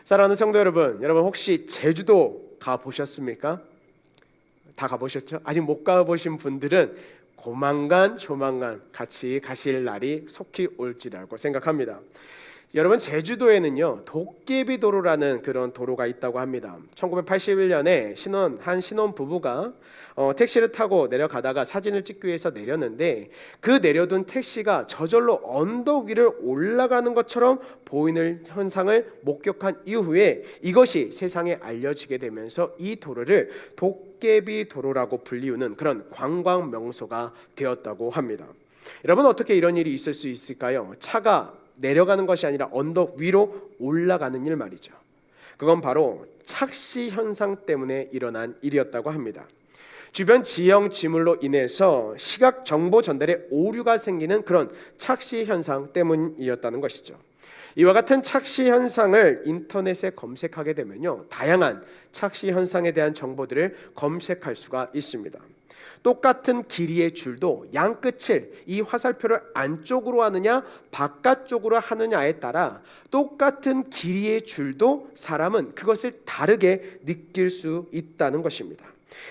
사랑하는 성도 여러분, 혹시 제주도 가보셨습니까? 다 가보셨죠? 아직 못 가보신 분들은 조만간 같이 가실 날이 속히 올지라고 생각합니다. 여러분, 제주도에는요 도깨비도로라는 그런 도로가 있다고 합니다. 1981년에 한 신혼 부부가 택시를 타고 내려가다가 사진을 찍기 위해서 내렸는데, 그 내려둔 택시가 저절로 언덕 위를 올라가는 것처럼 보이는 현상을 목격한 이후에 이것이 세상에 알려지게 되면서 이 도로를 도깨비도로라고 불리우는 그런 관광 명소가 되었다고 합니다. 여러분, 어떻게 이런 일이 있을 수 있을까요? 차가 내려가는 것이 아니라 언덕 위로 올라가는 일 말이죠. 그건 바로 착시 현상 때문에 일어난 일이었다고 합니다. 주변 지형 지물로 인해서 시각 정보 전달에 오류가 생기는 그런 착시 현상 때문이었다는 것이죠. 이와 같은 착시 현상을 인터넷에 검색하게 되면요, 다양한 착시 현상에 대한 정보들을 검색할 수가 있습니다. 똑같은 길이의 줄도 양 끝을 이 화살표를 안쪽으로 하느냐 바깥쪽으로 하느냐에 따라 똑같은 길이의 줄도 사람은 그것을 다르게 느낄 수 있다는 것입니다.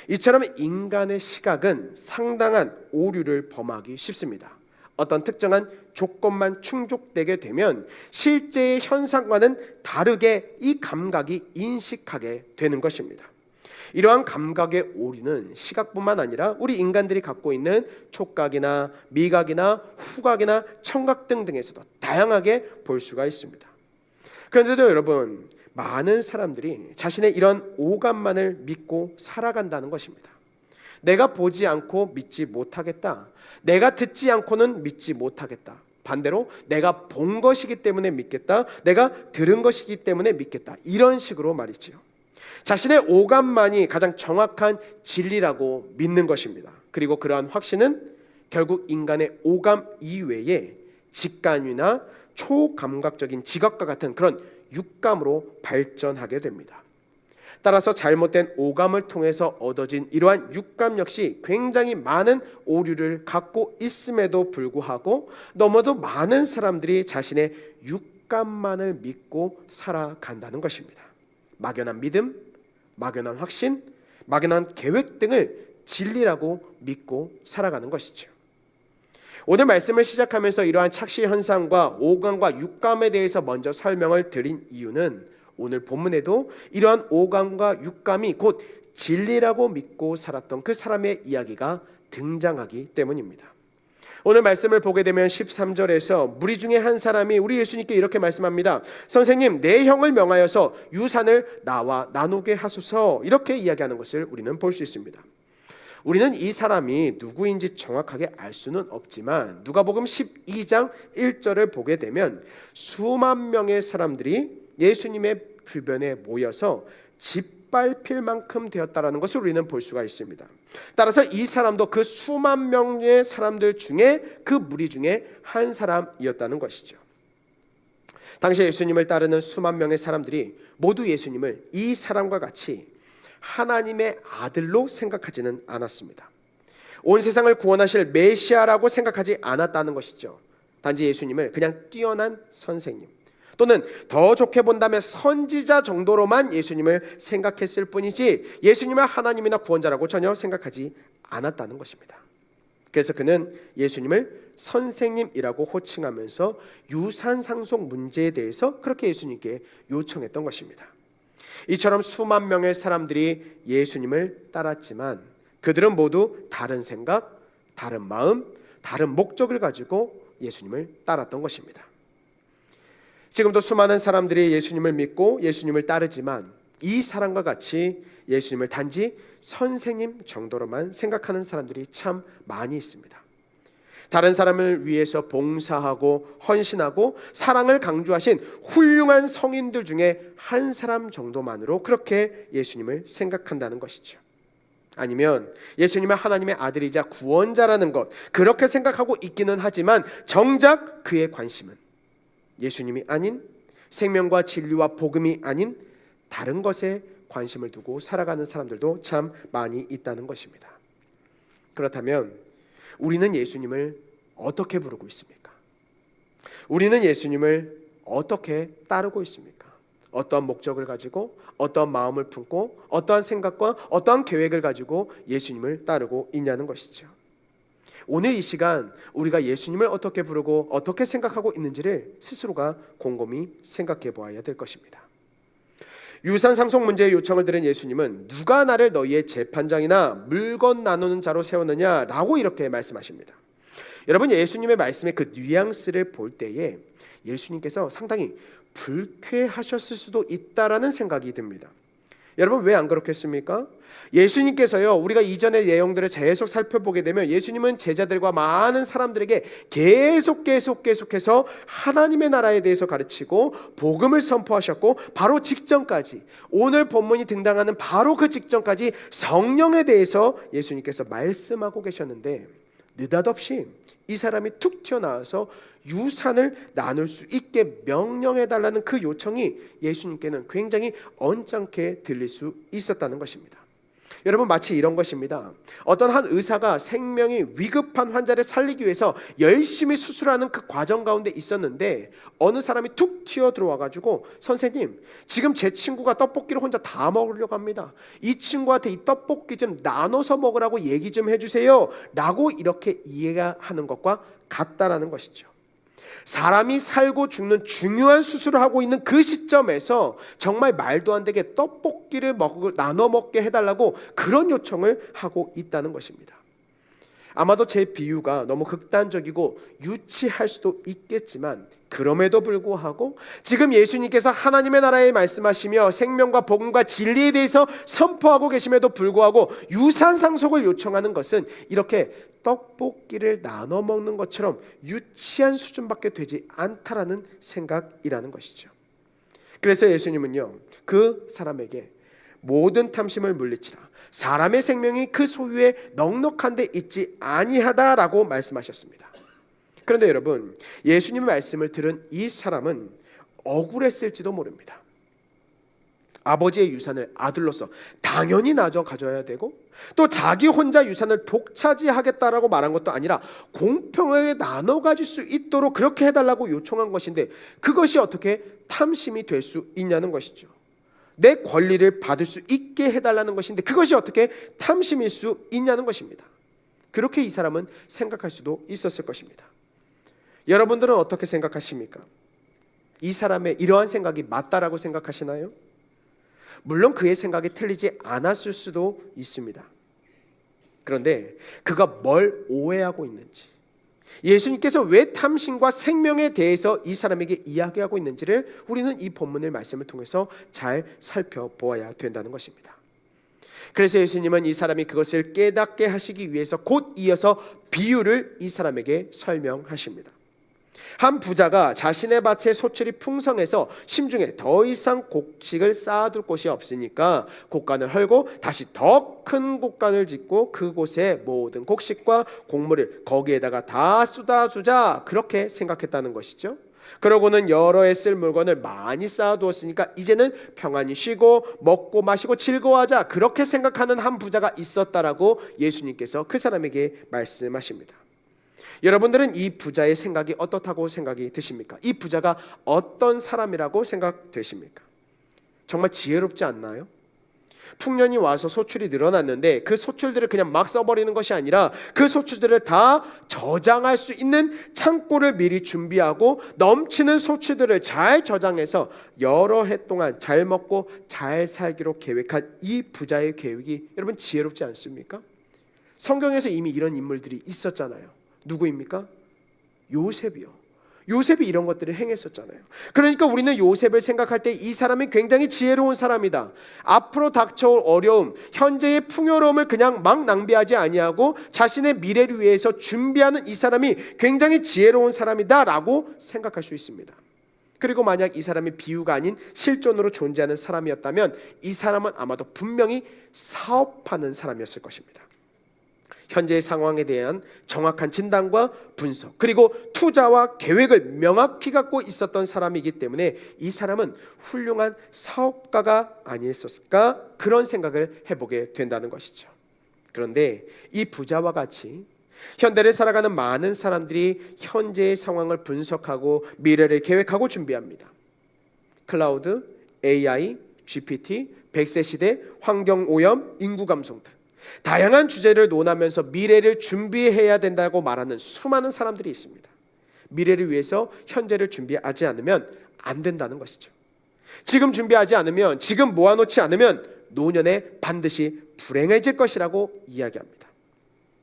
이처럼 인간의 시각은 상당한 오류를 범하기 쉽습니다. 어떤 특정한 조건만 충족되게 되면 실제의 현상과는 다르게 이 감각이 인식하게 되는 것입니다. 이러한 감각의 오류는 시각뿐만 아니라 우리 인간들이 갖고 있는 촉각이나 미각이나 후각이나 청각 등등에서도 다양하게 볼 수가 있습니다. 그런데도 여러분, 많은 사람들이 자신의 이런 오감만을 믿고 살아간다는 것입니다. 내가 보지 않고 믿지 못하겠다. 내가 듣지 않고는 믿지 못하겠다. 반대로 내가 본 것이기 때문에 믿겠다. 내가 들은 것이기 때문에 믿겠다. 이런 식으로 말이지요. 자신의 오감만이 가장 정확한 진리라고 믿는 것입니다. 그리고 그러한 확신은 결국 인간의 오감 이외에 직감이나 초감각적인 지각과 같은 그런 육감으로 발전하게 됩니다. 따라서 잘못된 오감을 통해서 얻어진 이러한 육감 역시 굉장히 많은 오류를 갖고 있음에도 불구하고 너무도 많은 사람들이 자신의 육감만을 믿고 살아간다는 것입니다. 막연한 믿음, 막연한 확신, 막연한 계획 등을 진리라고 믿고 살아가는 것이죠. 오늘 말씀을 시작하면서 이러한 착시 현상과 오감과 육감에 대해서 먼저 설명을 드린 이유는 오늘 본문에도 이러한 오감과 육감이 곧 진리라고 믿고 살았던 그 사람의 이야기가 등장하기 때문입니다. 오늘 말씀을 보게 되면 13절에서 무리 중에 한 사람이 우리 예수님께 이렇게 말씀합니다. 선생님, 내 형을 명하여서 유산을 나와 나누게 하소서. 이렇게 이야기하는 것을 우리는 볼 수 있습니다. 우리는 이 사람이 누구인지 정확하게 알 수는 없지만 누가복음 12장 1절을 보게 되면 수만 명의 사람들이 예수님의 주변에 모여서 짓밟힐 만큼 되었다라는 것을 우리는 볼 수가 있습니다. 따라서 이 사람도 그 수만 명의 사람들 중에 그 무리 중에 한 사람이었다는 것이죠. 당시 예수님을 따르는 수만 명의 사람들이 모두 예수님을 이 사람과 같이 하나님의 아들로 생각하지는 않았습니다. 온 세상을 구원하실 메시아라고 생각하지 않았다는 것이죠. 단지 예수님을 그냥 뛰어난 선생님, 또는 더 좋게 본다면 선지자 정도로만 예수님을 생각했을 뿐이지 예수님을 하나님이나 구원자라고 전혀 생각하지 않았다는 것입니다. 그래서 그는 예수님을 선생님이라고 호칭하면서 유산 상속 문제에 대해서 그렇게 예수님께 요청했던 것입니다. 이처럼 수만 명의 사람들이 예수님을 따랐지만 그들은 모두 다른 생각, 다른 마음, 다른 목적을 가지고 예수님을 따랐던 것입니다. 지금도 수많은 사람들이 예수님을 믿고 예수님을 따르지만 이 사람과 같이 예수님을 단지 선생님 정도로만 생각하는 사람들이 참 많이 있습니다. 다른 사람을 위해서 봉사하고 헌신하고 사랑을 강조하신 훌륭한 성인들 중에 한 사람 정도만으로 그렇게 예수님을 생각한다는 것이죠. 아니면 예수님은 하나님의 아들이자 구원자라는 것, 그렇게 생각하고 있기는 하지만 정작 그의 관심은 예수님이 아닌, 생명과 진리와 복음이 아닌 다른 것에 관심을 두고 살아가는 사람들도 참 많이 있다는 것입니다. 그렇다면 우리는 예수님을 어떻게 부르고 있습니까? 우리는 예수님을 어떻게 따르고 있습니까? 어떠한 목적을 가지고 어떠한 마음을 품고 어떠한 생각과 어떠한 계획을 가지고 예수님을 따르고 있냐는 것이죠. 오늘 이 시간 우리가 예수님을 어떻게 부르고 어떻게 생각하고 있는지를 스스로가 곰곰이 생각해 보아야 될 것입니다. 유산 상속 문제의 요청을 들은 예수님은 누가 나를 너희의 재판장이나 물건 나누는 자로 세웠느냐라고 이렇게 말씀하십니다. 여러분, 예수님의 말씀의 그 뉘앙스를 볼 때에 예수님께서 상당히 불쾌하셨을 수도 있다라는 생각이 듭니다. 여러분, 왜 안 그렇겠습니까? 예수님께서요, 우리가 이전의 내용들을 계속 살펴보게 되면 예수님은 제자들과 많은 사람들에게 계속해서 하나님의 나라에 대해서 가르치고 복음을 선포하셨고, 바로 직전까지, 오늘 본문이 등장하는 바로 그 직전까지 성령에 대해서 예수님께서 말씀하고 계셨는데, 느닷없이 이 사람이 툭 튀어나와서 유산을 나눌 수 있게 명령해달라는 그 요청이 예수님께는 굉장히 언짢게 들릴 수 있었다는 것입니다. 여러분, 마치 이런 것입니다. 어떤 한 의사가 생명이 위급한 환자를 살리기 위해서 열심히 수술하는 그 과정 가운데 있었는데, 어느 사람이 툭 튀어 들어와 가지고, 선생님, 지금 제 친구가 떡볶이를 혼자 다 먹으려고 합니다. 이 친구한테 이 떡볶이 좀 나눠서 먹으라고 얘기 좀 해주세요 라고 이렇게 이해하는 것과 같다라는 것이죠. 사람이 살고 죽는 중요한 수술을 하고 있는 그 시점에서 정말 말도 안 되게 떡볶이를 나눠 먹게 해달라고 그런 요청을 하고 있다는 것입니다. 아마도 제 비유가 너무 극단적이고 유치할 수도 있겠지만, 그럼에도 불구하고 지금 예수님께서 하나님의 나라에 말씀하시며 생명과 복음과 진리에 대해서 선포하고 계심에도 불구하고 유산 상속을 요청하는 것은 이렇게 떡볶이를 나눠 먹는 것처럼 유치한 수준밖에 되지 않다라는 생각이라는 것이죠. 그래서 예수님은요, 그 사람에게 모든 탐심을 물리치라, 사람의 생명이 그 소유에 넉넉한 데 있지 아니하다라고 말씀하셨습니다. 그런데 여러분, 예수님의 말씀을 들은 이 사람은 억울했을지도 모릅니다. 아버지의 유산을 아들로서 당연히 나눠 가져야 되고, 또 자기 혼자 유산을 독차지하겠다라고 말한 것도 아니라 공평하게 나눠 가질 수 있도록 그렇게 해달라고 요청한 것인데, 그것이 어떻게 탐심이 될 수 있냐는 것이죠. 내 권리를 받을 수 있게 해달라는 것인데 그것이 어떻게 탐심일 수 있냐는 것입니다. 그렇게 이 사람은 생각할 수도 있었을 것입니다. 여러분들은 어떻게 생각하십니까? 이 사람의 이러한 생각이 맞다라고 생각하시나요? 물론 그의 생각이 틀리지 않았을 수도 있습니다. 그런데 그가 뭘 오해하고 있는지, 예수님께서 왜 탐심과 생명에 대해서 이 사람에게 이야기하고 있는지를 우리는 이 본문의 말씀을 통해서 잘 살펴보아야 된다는 것입니다. 그래서 예수님은 이 사람이 그것을 깨닫게 하시기 위해서 곧 이어서 비유를 이 사람에게 설명하십니다. 한 부자가 자신의 밭에 소출이 풍성해서 심중에 더 이상 곡식을 쌓아둘 곳이 없으니까 곡간을 헐고 다시 더 큰 곡간을 짓고 그곳에 모든 곡식과 곡물을 거기에다가 다 쏟아주자, 그렇게 생각했다는 것이죠. 그러고는 여러 해 쓸 물건을 많이 쌓아두었으니까 이제는 평안히 쉬고 먹고 마시고 즐거워하자, 그렇게 생각하는 한 부자가 있었다라고 예수님께서 그 사람에게 말씀하십니다. 여러분들은 이 부자의 생각이 어떻다고 생각이 드십니까? 이 부자가 어떤 사람이라고 생각되십니까? 정말 지혜롭지 않나요? 풍년이 와서 소출이 늘어났는데 그 소출들을 그냥 막 써버리는 것이 아니라 그 소출들을 다 저장할 수 있는 창고를 미리 준비하고 넘치는 소출들을 잘 저장해서 여러 해 동안 잘 먹고 잘 살기로 계획한 이 부자의 계획이 여러분 지혜롭지 않습니까? 성경에서 이미 이런 인물들이 있었잖아요. 누구입니까? 요셉이요. 요셉이 이런 것들을 행했었잖아요. 그러니까 우리는 요셉을 생각할 때 이 사람이 굉장히 지혜로운 사람이다. 앞으로 닥쳐올 어려움, 현재의 풍요로움을 그냥 막 낭비하지 아니하고 자신의 미래를 위해서 준비하는 이 사람이 굉장히 지혜로운 사람이다라고 생각할 수 있습니다. 그리고 만약 이 사람이 비유가 아닌 실존으로 존재하는 사람이었다면 이 사람은 아마도 분명히 사업하는 사람이었을 것입니다. 현재의 상황에 대한 정확한 진단과 분석, 그리고 투자와 계획을 명확히 갖고 있었던 사람이기 때문에 이 사람은 훌륭한 사업가가 아니었을까, 그런 생각을 해보게 된다는 것이죠. 그런데 이 부자와 같이 현대를 살아가는 많은 사람들이 현재의 상황을 분석하고 미래를 계획하고 준비합니다. 클라우드, AI, GPT, 100세 시대, 환경오염, 인구 감소 등 다양한 주제를 논하면서 미래를 준비해야 된다고 말하는 수많은 사람들이 있습니다. 미래를 위해서 현재를 준비하지 않으면 안 된다는 것이죠. 지금 준비하지 않으면, 지금 모아놓지 않으면 노년에 반드시 불행해질 것이라고 이야기합니다.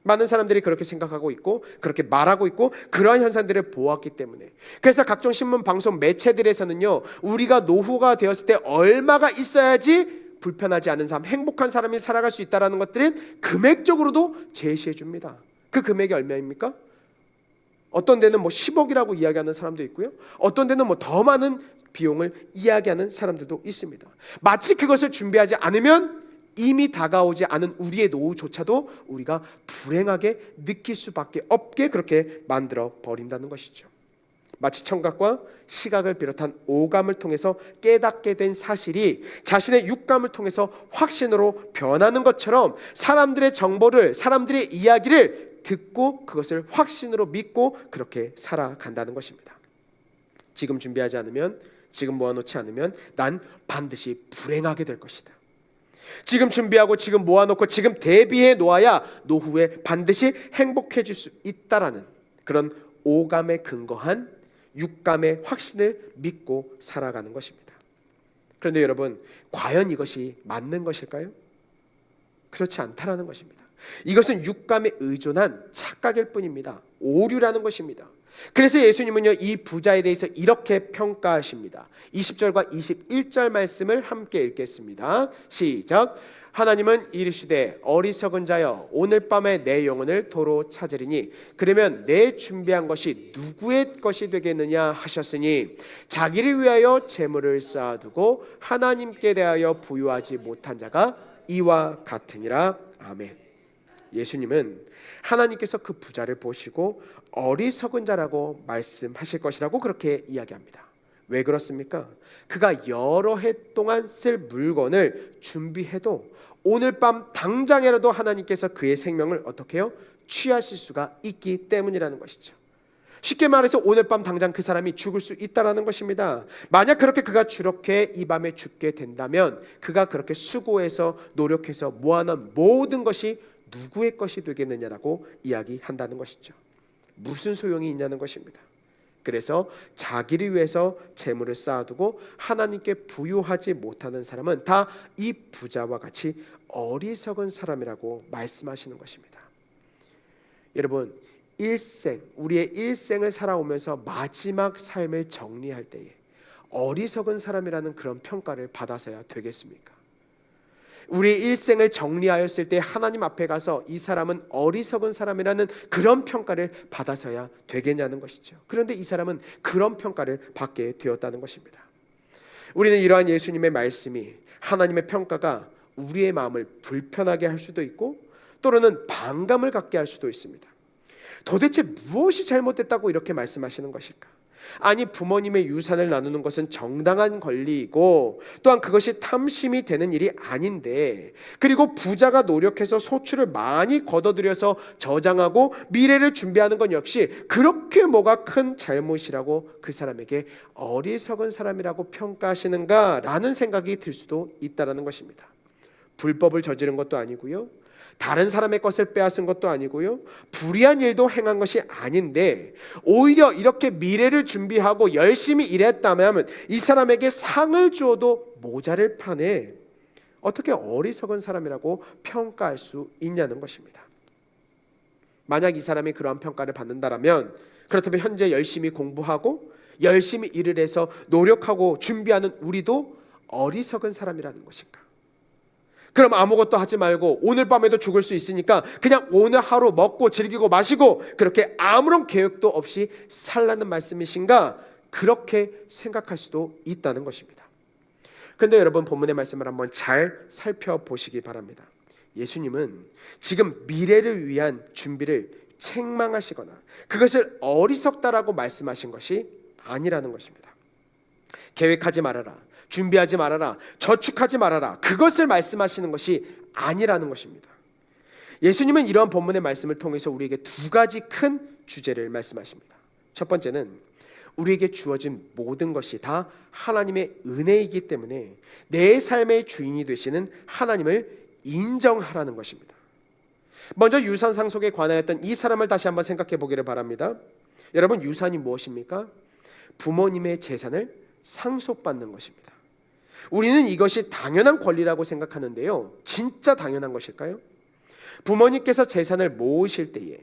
많은 사람들이 그렇게 생각하고 있고 그렇게 말하고 있고 그러한 현상들을 보았기 때문에, 그래서 각종 신문, 방송, 매체들에서는요, 우리가 노후가 되었을 때 얼마가 있어야지 불편하지 않은 삶, 행복한 사람이 살아갈 수 있다는 것들은 금액적으로도 제시해 줍니다. 그 금액이 얼마입니까? 어떤 데는 10억이라고 이야기하는 사람도 있고요, 어떤 데는 더 많은 비용을 이야기하는 사람들도 있습니다. 마치 그것을 준비하지 않으면 이미 다가오지 않은 우리의 노후조차도 우리가 불행하게 느낄 수밖에 없게 그렇게 만들어 버린다는 것이죠. 마치 청각과 시각을 비롯한 오감을 통해서 깨닫게 된 사실이 자신의 육감을 통해서 확신으로 변하는 것처럼, 사람들의 정보를, 사람들의 이야기를 듣고 그것을 확신으로 믿고 그렇게 살아간다는 것입니다. 지금 준비하지 않으면, 지금 모아놓지 않으면 난 반드시 불행하게 될 것이다. 지금 준비하고 지금 모아놓고 지금 대비해 놓아야 노후에 반드시 행복해질 수 있다라는 그런 오감에 근거한 육감의 확신을 믿고 살아가는 것입니다. 그런데 여러분, 과연 이것이 맞는 것일까요? 그렇지 않다라는 것입니다. 이것은 육감에 의존한 착각일 뿐입니다. 오류라는 것입니다. 그래서 예수님은요, 이 부자에 대해서 이렇게 평가하십니다. 20절과 21절 말씀을 함께 읽겠습니다. 시작. 하나님은 이르시되 어리석은 자여, 오늘 밤에 내 영혼을 도로 찾으리니 그러면 내 준비한 것이 누구의 것이 되겠느냐 하셨으니, 자기를 위하여 재물을 쌓아두고 하나님께 대하여 부유하지 못한 자가 이와 같으니라. 아멘. 예수님은 하나님께서 그 부자를 보시고 어리석은 자라고 말씀하실 것이라고 그렇게 이야기합니다. 왜 그렇습니까? 그가 여러 해 동안 쓸 물건을 준비해도 오늘 밤 당장이라도 하나님께서 그의 생명을 어떻게 해요? 취하실 수가 있기 때문이라는 것이죠. 쉽게 말해서 오늘 밤 당장 그 사람이 죽을 수 있다라는 것입니다. 만약 그렇게 그가 그렇게 이 밤에 죽게 된다면 그가 그렇게 수고해서 노력해서 모아놓은 모든 것이 누구의 것이 되겠느냐라고 이야기한다는 것이죠. 무슨 소용이 있냐는 것입니다. 그래서 자기를 위해서 재물을 쌓아두고 하나님께 부유하지 못하는 사람은 다 이 부자와 같이 어리석은 사람이라고 말씀하시는 것입니다. 여러분, 우리의 일생을 살아오면서 마지막 삶을 정리할 때에 어리석은 사람이라는 그런 평가를 받아서야 되겠습니까? 우리의 일생을 정리하였을 때 하나님 앞에 가서 이 사람은 어리석은 사람이라는 그런 평가를 받아서야 되겠냐는 것이죠. 그런데 이 사람은 그런 평가를 받게 되었다는 것입니다. 우리는 이러한 예수님의 말씀이, 하나님의 평가가 우리의 마음을 불편하게 할 수도 있고 또는 반감을 갖게 할 수도 있습니다. 도대체 무엇이 잘못됐다고 이렇게 말씀하시는 것일까? 아니, 부모님의 유산을 나누는 것은 정당한 권리이고 또한 그것이 탐심이 되는 일이 아닌데, 그리고 부자가 노력해서 소출을 많이 거둬들여서 저장하고 미래를 준비하는 건 역시 그렇게 뭐가 큰 잘못이라고 그 사람에게 어리석은 사람이라고 평가하시는가라는 생각이 들 수도 있다는 것입니다. 불법을 저지른 것도 아니고요, 다른 사람의 것을 빼앗은 것도 아니고요, 불의한 일도 행한 것이 아닌데 오히려 이렇게 미래를 준비하고 열심히 일했다면 이 사람에게 상을 주어도 모자랄 판에 어떻게 어리석은 사람이라고 평가할 수 있냐는 것입니다. 만약 이 사람이 그러한 평가를 받는다면, 그렇다면 현재 열심히 공부하고 열심히 일을 해서 노력하고 준비하는 우리도 어리석은 사람이라는 것인가? 그럼 아무것도 하지 말고 오늘 밤에도 죽을 수 있으니까 그냥 오늘 하루 먹고 즐기고 마시고 그렇게 아무런 계획도 없이 살라는 말씀이신가? 그렇게 생각할 수도 있다는 것입니다. 그런데 여러분, 본문의 말씀을 한번 잘 살펴보시기 바랍니다. 예수님은 지금 미래를 위한 준비를 책망하시거나 그것을 어리석다라고 말씀하신 것이 아니라는 것입니다. 계획하지 말아라, 준비하지 말아라, 저축하지 말아라, 그것을 말씀하시는 것이 아니라는 것입니다. 예수님은 이러한 본문의 말씀을 통해서 우리에게 두 가지 큰 주제를 말씀하십니다. 첫 번째는 우리에게 주어진 모든 것이 다 하나님의 은혜이기 때문에 내 삶의 주인이 되시는 하나님을 인정하라는 것입니다. 먼저 유산 상속에 관하였던 이 사람을 다시 한번 생각해 보기를 바랍니다. 여러분, 유산이 무엇입니까? 부모님의 재산을 상속받는 것입니다. 우리는 이것이 당연한 권리라고 생각하는데요, 진짜 당연한 것일까요? 부모님께서 재산을 모으실 때에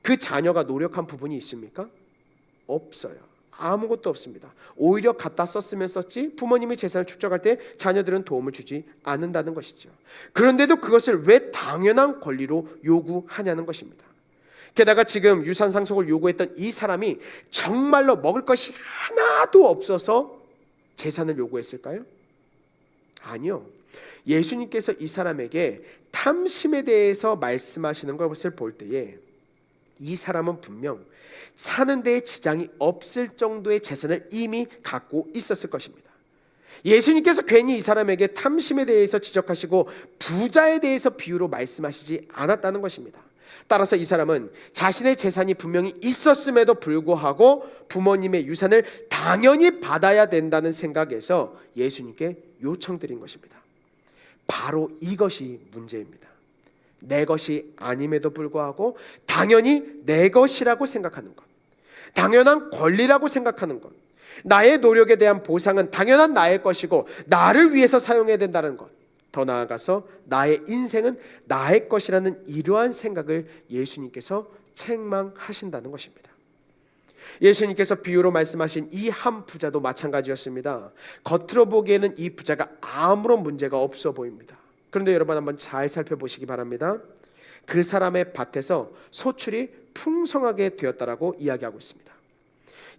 그 자녀가 노력한 부분이 있습니까? 없어요. 아무것도 없습니다. 오히려 갖다 썼으면 썼지 부모님이 재산을 축적할 때 자녀들은 도움을 주지 않는다는 것이죠. 그런데도 그것을 왜 당연한 권리로 요구하냐는 것입니다. 게다가 지금 유산 상속을 요구했던 이 사람이 정말로 먹을 것이 하나도 없어서 재산을 요구했을까요? 아니요. 예수님께서 이 사람에게 탐심에 대해서 말씀하시는 것을 볼 때에 이 사람은 분명 사는 데에 지장이 없을 정도의 재산을 이미 갖고 있었을 것입니다. 예수님께서 괜히 이 사람에게 탐심에 대해서 지적하시고 부자에 대해서 비유로 말씀하시지 않았다는 것입니다. 따라서 이 사람은 자신의 재산이 분명히 있었음에도 불구하고 부모님의 유산을 당연히 받아야 된다는 생각에서 예수님께 요청드린 것입니다. 바로 이것이 문제입니다. 내 것이 아님에도 불구하고 당연히 내 것이라고 생각하는 것, 당연한 권리라고 생각하는 것, 나의 노력에 대한 보상은 당연한 나의 것이고 나를 위해서 사용해야 된다는 것, 더 나아가서 나의 인생은 나의 것이라는 이러한 생각을 예수님께서 책망하신다는 것입니다. 예수님께서 비유로 말씀하신 이 한 부자도 마찬가지였습니다. 겉으로 보기에는 이 부자가 아무런 문제가 없어 보입니다. 그런데 여러분, 한번 잘 살펴보시기 바랍니다. 그 사람의 밭에서 소출이 풍성하게 되었다라고 이야기하고 있습니다.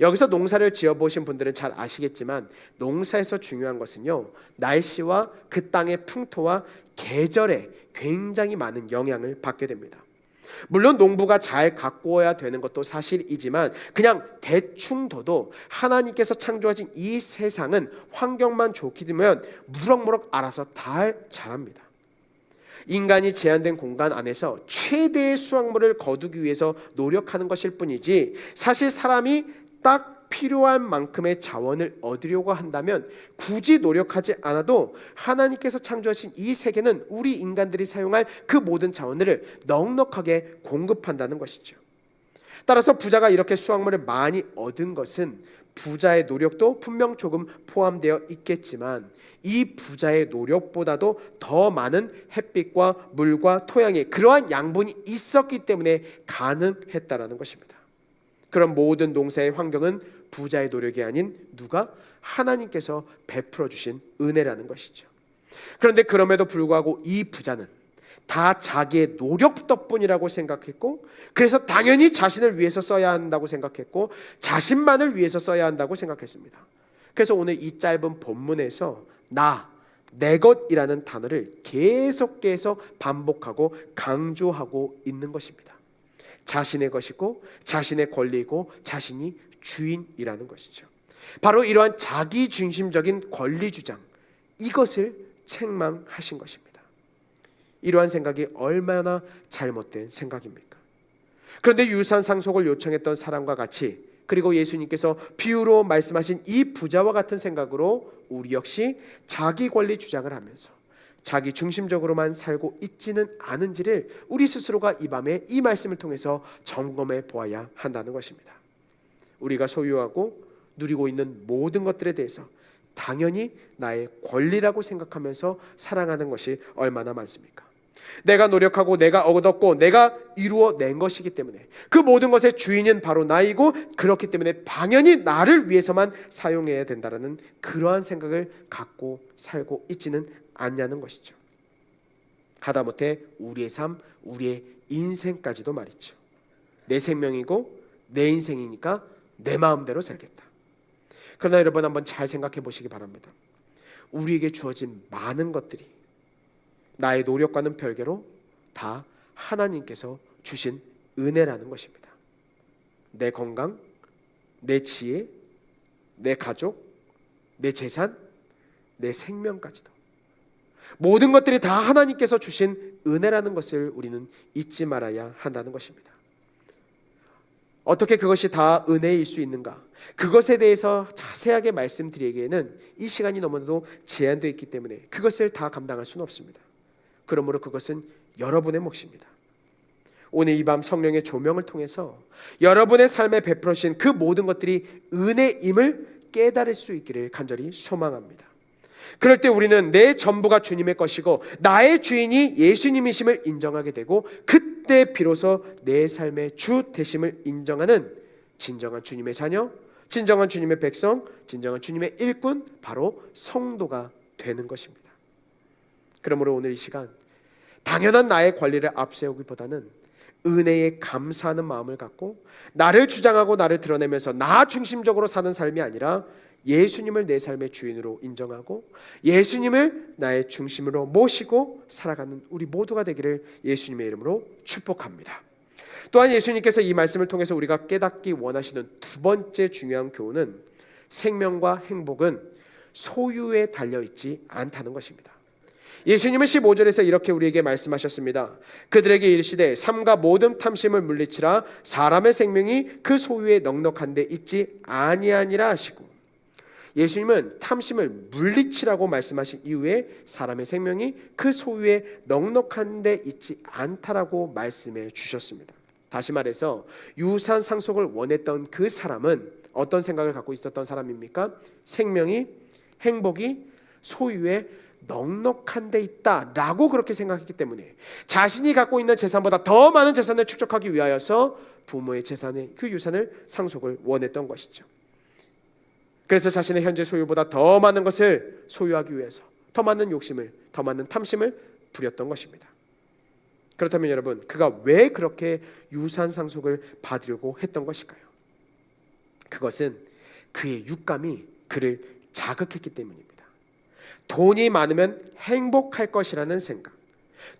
여기서 농사를 지어보신 분들은 잘 아시겠지만 농사에서 중요한 것은요, 날씨와 그 땅의 풍토와 계절에 굉장히 많은 영향을 받게 됩니다. 물론 농부가 잘 가꾸어야 되는 것도 사실이지만 그냥 대충 둬도 하나님께서 창조하신 이 세상은 환경만 좋게 되면 무럭무럭 알아서 자랍니다. 인간이 제한된 공간 안에서 최대의 수확물을 거두기 위해서 노력하는 것일 뿐이지, 사실 사람이 딱 필요한 만큼의 자원을 얻으려고 한다면 굳이 노력하지 않아도 하나님께서 창조하신 이 세계는 우리 인간들이 사용할 그 모든 자원을 넉넉하게 공급한다는 것이죠. 따라서 부자가 이렇게 수확물을 많이 얻은 것은 부자의 노력도 분명 조금 포함되어 있겠지만 이 부자의 노력보다도 더 많은 햇빛과 물과 토양의 그러한 양분이 있었기 때문에 가능했다라는 것입니다. 그런 모든 농사의 환경은 부자의 노력이 아닌 누가? 하나님께서 베풀어 주신 은혜라는 것이죠. 그런데 그럼에도 불구하고 이 부자는 다 자기의 노력 덕분이라고 생각했고, 그래서 당연히 자신을 위해서 써야 한다고 생각했고 자신만을 위해서 써야 한다고 생각했습니다. 그래서 오늘 이 짧은 본문에서 내 것이라는 단어를 계속해서 반복하고 강조하고 있는 것입니다. 자신의 것이고 자신의 권리이고 자신이 주인이라는 것이죠. 바로 이러한 자기중심적인 권리 주장, 이것을 책망하신 것입니다. 이러한 생각이 얼마나 잘못된 생각입니까? 그런데 유산 상속을 요청했던 사람과 같이, 그리고 예수님께서 비유로 말씀하신 이 부자와 같은 생각으로 우리 역시 자기 권리 주장을 하면서 자기 중심적으로만 살고 있지는 않은지를 우리 스스로가 이 밤에 이 말씀을 통해서 점검해 보아야 한다는 것입니다. 우리가 소유하고 누리고 있는 모든 것들에 대해서 당연히 나의 권리라고 생각하면서 사랑하는 것이 얼마나 많습니까? 내가 노력하고 내가 얻었고 내가 이루어낸 것이기 때문에 그 모든 것의 주인은 바로 나이고, 그렇기 때문에 당연히 나를 위해서만 사용해야 된다는 그러한 생각을 갖고 살고 있지는 않냐는 것이죠. 하다못해 우리의 삶, 우리의 인생까지도 말이죠. 내 생명이고 내 인생이니까 내 마음대로 살겠다. 그러나 여러분, 한번 잘 생각해 보시기 바랍니다. 우리에게 주어진 많은 것들이 나의 노력과는 별개로 다 하나님께서 주신 은혜라는 것입니다. 내 건강, 내 지혜, 내 가족, 내 재산, 내 생명까지도 모든 것들이 다 하나님께서 주신 은혜라는 것을 우리는 잊지 말아야 한다는 것입니다. 어떻게 그것이 다 은혜일 수 있는가? 그것에 대해서 자세하게 말씀드리기에는 이 시간이 너무나도 제한되어 있기 때문에 그것을 다 감당할 수는 없습니다. 그러므로 그것은 여러분의 몫입니다. 오늘 이 밤 성령의 조명을 통해서 여러분의 삶에 베풀어주신 그 모든 것들이 은혜임을 깨달을 수 있기를 간절히 소망합니다. 그럴 때 우리는 내 전부가 주님의 것이고 나의 주인이 예수님이심을 인정하게 되고, 그때 비로소 내 삶의 주 되심을 인정하는 진정한 주님의 자녀, 진정한 주님의 백성, 진정한 주님의 일꾼, 바로 성도가 되는 것입니다. 그러므로 오늘 이 시간 당연한 나의 권리를 앞세우기보다는 은혜에 감사하는 마음을 갖고 나를 주장하고 나를 드러내면서 나 중심적으로 사는 삶이 아니라 예수님을 내 삶의 주인으로 인정하고 예수님을 나의 중심으로 모시고 살아가는 우리 모두가 되기를 예수님의 이름으로 축복합니다. 또한 예수님께서 이 말씀을 통해서 우리가 깨닫기 원하시는 두 번째 중요한 교훈은 생명과 행복은 소유에 달려있지 않다는 것입니다. 예수님은 15절에서 이렇게 우리에게 말씀하셨습니다. 그들에게 이르시되 삼가 모든 탐심을 물리치라. 사람의 생명이 그 소유에 넉넉한 데 있지 아니하니라 하시고, 예수님은 탐심을 물리치라고 말씀하신 이후에 사람의 생명이 그 소유에 넉넉한 데 있지 않다라고 말씀해 주셨습니다. 다시 말해서 유산 상속을 원했던 그 사람은 어떤 생각을 갖고 있었던 사람입니까? 생명이, 행복이 소유에 넉넉한 데 있다라고 그렇게 생각했기 때문에 자신이 갖고 있는 재산보다 더 많은 재산을 축적하기 위하여서 부모의 재산의 그 유산을 상속을 원했던 것이죠. 그래서 자신의 현재 소유보다 더 많은 것을 소유하기 위해서 더 많은 욕심을, 더 많은 탐심을 부렸던 것입니다. 그렇다면 여러분, 그가 왜 그렇게 유산 상속을 받으려고 했던 것일까요? 그것은 그의 육감이 그를 자극했기 때문입니다. 돈이 많으면 행복할 것이라는 생각,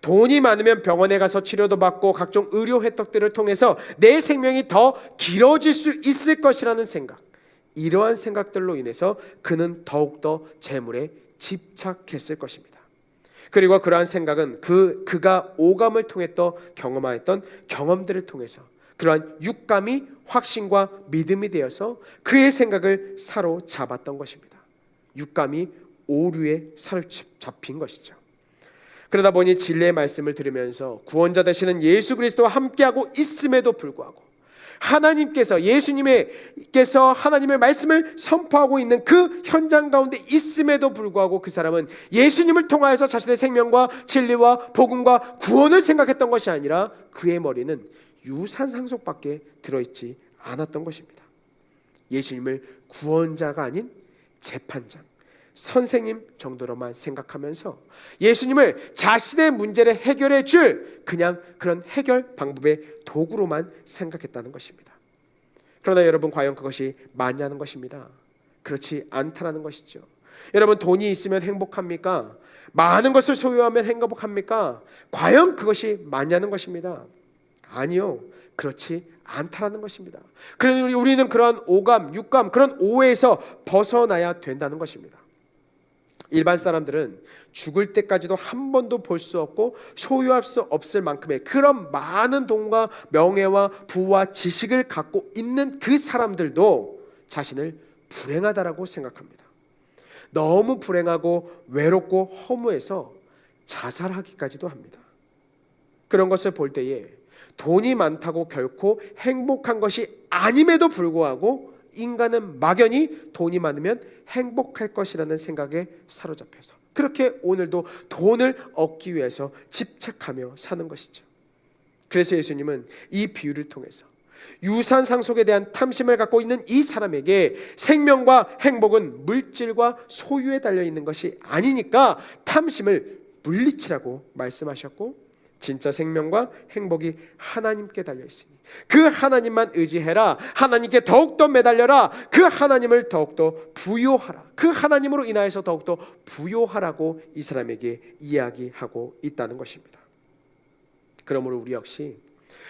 돈이 많으면 병원에 가서 치료도 받고 각종 의료 혜택들을 통해서 내 생명이 더 길어질 수 있을 것이라는 생각, 이러한 생각들로 인해서 그는 더욱더 재물에 집착했을 것입니다. 그리고 그러한 생각은 그가 오감을 통해 또 경험하였던 경험들을 통해서 그러한 육감이 확신과 믿음이 되어서 그의 생각을 사로잡았던 것입니다. 육감이 오류에 사로잡힌 것이죠. 그러다 보니 진리의 말씀을 들으면서 구원자 되시는 예수 그리스도와 함께하고 있음에도 불구하고 하나님께서, 예수님께서 하나님의 말씀을 선포하고 있는 그 현장 가운데 있음에도 불구하고 그 사람은 예수님을 통하여서 자신의 생명과 진리와 복음과 구원을 생각했던 것이 아니라 그의 머리는 유산 상속밖에 들어있지 않았던 것입니다. 예수님을 구원자가 아닌 재판장, 선생님 정도로만 생각하면서 예수님을 자신의 문제를 해결해 줄 그냥 그런 해결 방법의 도구로만 생각했다는 것입니다. 그러나 여러분, 과연 그것이 맞냐는 것입니다. 그렇지 않다라는 것이죠. 여러분, 돈이 있으면 행복합니까? 많은 것을 소유하면 행복합니까? 과연 그것이 맞냐는 것입니다. 아니요, 그렇지 않다라는 것입니다. 그러니 우리는 그런 오감, 육감, 그런 오해에서 벗어나야 된다는 것입니다. 일반 사람들은 죽을 때까지도 한 번도 볼 수 없고 소유할 수 없을 만큼의 그런 많은 돈과 명예와 부와 지식을 갖고 있는 그 사람들도 자신을 불행하다라고 생각합니다. 너무 불행하고 외롭고 허무해서 자살하기까지도 합니다. 그런 것을 볼 때에 돈이 많다고 결코 행복한 것이 아님에도 불구하고 인간은 막연히 돈이 많으면 행복할 것이라는 생각에 사로잡혀서 그렇게 오늘도 돈을 얻기 위해서 집착하며 사는 것이죠. 그래서 예수님은 이 비유를 통해서 유산 상속에 대한 탐심을 갖고 있는 이 사람에게 생명과 행복은 물질과 소유에 달려있는 것이 아니니까 탐심을 물리치라고 말씀하셨고, 진짜 생명과 행복이 하나님께 달려있으니 그 하나님만 의지해라, 하나님께 더욱더 매달려라, 그 하나님을 더욱더 부요하라, 그 하나님으로 인하여서 더욱더 부요하라고 이 사람에게 이야기하고 있다는 것입니다. 그러므로 우리 역시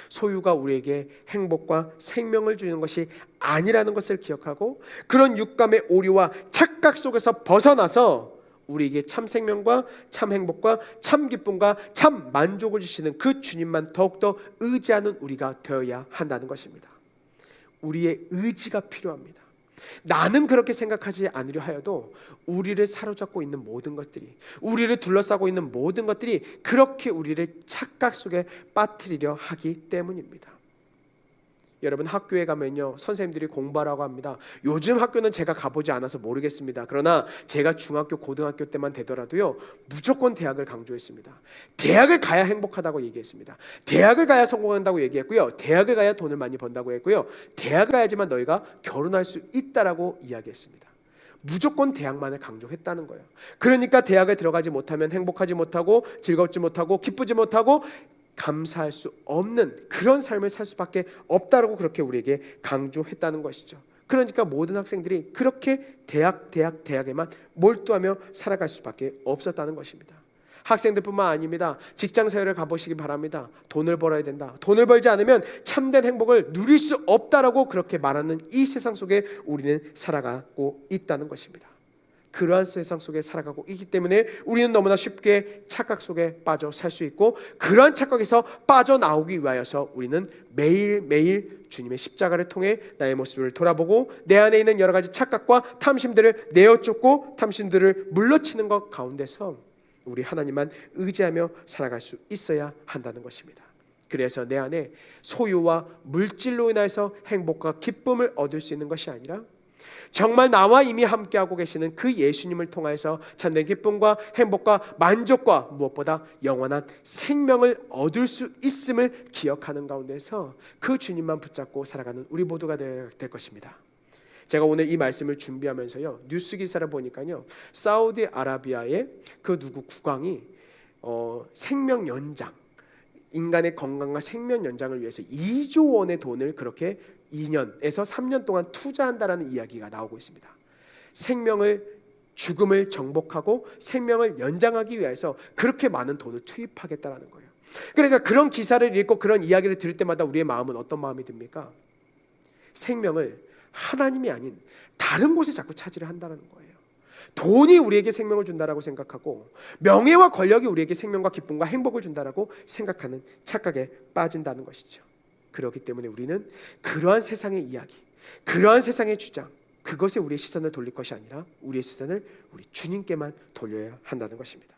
소유가 우리에게 행복과 생명을 주는 것이 아니라는 것을 기억하고 그런 육감의 오류와 착각 속에서 벗어나서 우리에게 참 생명과 참 행복과 참 기쁨과 참 만족을 주시는 그 주님만 더욱더 의지하는 우리가 되어야 한다는 것입니다. 우리의 의지가 필요합니다. 나는 그렇게 생각하지 않으려 하여도 우리를 사로잡고 있는 모든 것들이, 우리를 둘러싸고 있는 모든 것들이 그렇게 우리를 착각 속에 빠뜨리려 하기 때문입니다. 여러분, 학교에 가면요, 선생님들이 공부하라고 합니다. 요즘 학교는 제가 가보지 않아서 모르겠습니다. 그러나 제가 중학교, 고등학교 때만 되더라도요, 무조건 대학을 강조했습니다. 대학을 가야 행복하다고 얘기했습니다. 대학을 가야 성공한다고 얘기했고요, 대학을 가야 돈을 많이 번다고 했고요, 대학을 가야지만 너희가 결혼할 수 있다라고 이야기했습니다. 무조건 대학만을 강조했다는 거예요. 그러니까 대학에 들어가지 못하면 행복하지 못하고 즐겁지 못하고 기쁘지 못하고 감사할 수 없는 그런 삶을 살 수밖에 없다라고 그렇게 우리에게 강조했다는 것이죠. 그러니까 모든 학생들이 그렇게 대학에만 몰두하며 살아갈 수밖에 없었다는 것입니다. 학생들뿐만 아닙니다. 직장 사회를 가보시기 바랍니다. 돈을 벌어야 된다. 돈을 벌지 않으면 참된 행복을 누릴 수 없다라고 그렇게 말하는 이 세상 속에 우리는 살아가고 있다는 것입니다. 그러한 세상 속에 살아가고 있기 때문에 우리는 너무나 쉽게 착각 속에 빠져 살 수 있고, 그러한 착각에서 빠져나오기 위하여서 우리는 매일매일 주님의 십자가를 통해 나의 모습을 돌아보고 내 안에 있는 여러 가지 착각과 탐심들을 내어쫓고 탐심들을 물러치는 것 가운데서 우리 하나님만 의지하며 살아갈 수 있어야 한다는 것입니다. 그래서 내 안에 소유와 물질로 인해서 행복과 기쁨을 얻을 수 있는 것이 아니라 정말 나와 이미 함께하고 계시는 그 예수님을 통해서 참된 기쁨과 행복과 만족과 무엇보다 영원한 생명을 얻을 수 있음을 기억하는 가운데서 그 주님만 붙잡고 살아가는 우리 모두가 될 것입니다. 제가 오늘 이 말씀을 준비하면서요, 뉴스 기사를 보니까요, 사우디아라비아의 그 누구 국왕이 생명 연장, 인간의 건강과 생명 연장을 위해서 2조 원의 돈을 그렇게 2년에서 3년 동안 투자한다라는 이야기가 나오고 있습니다. 죽음을 정복하고 생명을 연장하기 위해서 그렇게 많은 돈을 투입하겠다라는 거예요. 그러니까 그런 기사를 읽고 그런 이야기를 들을 때마다 우리의 마음은 어떤 마음이 듭니까? 생명을 하나님이 아닌 다른 곳에 자꾸 차지를 한다는 거예요. 돈이 우리에게 생명을 준다라고 생각하고 명예와 권력이 우리에게 생명과 기쁨과 행복을 준다라고 생각하는 착각에 빠진다는 것이죠. 그렇기 때문에 우리는 그러한 세상의 이야기, 그러한 세상의 주장, 그것에 우리의 시선을 돌릴 것이 아니라 우리의 시선을 우리 주님께만 돌려야 한다는 것입니다.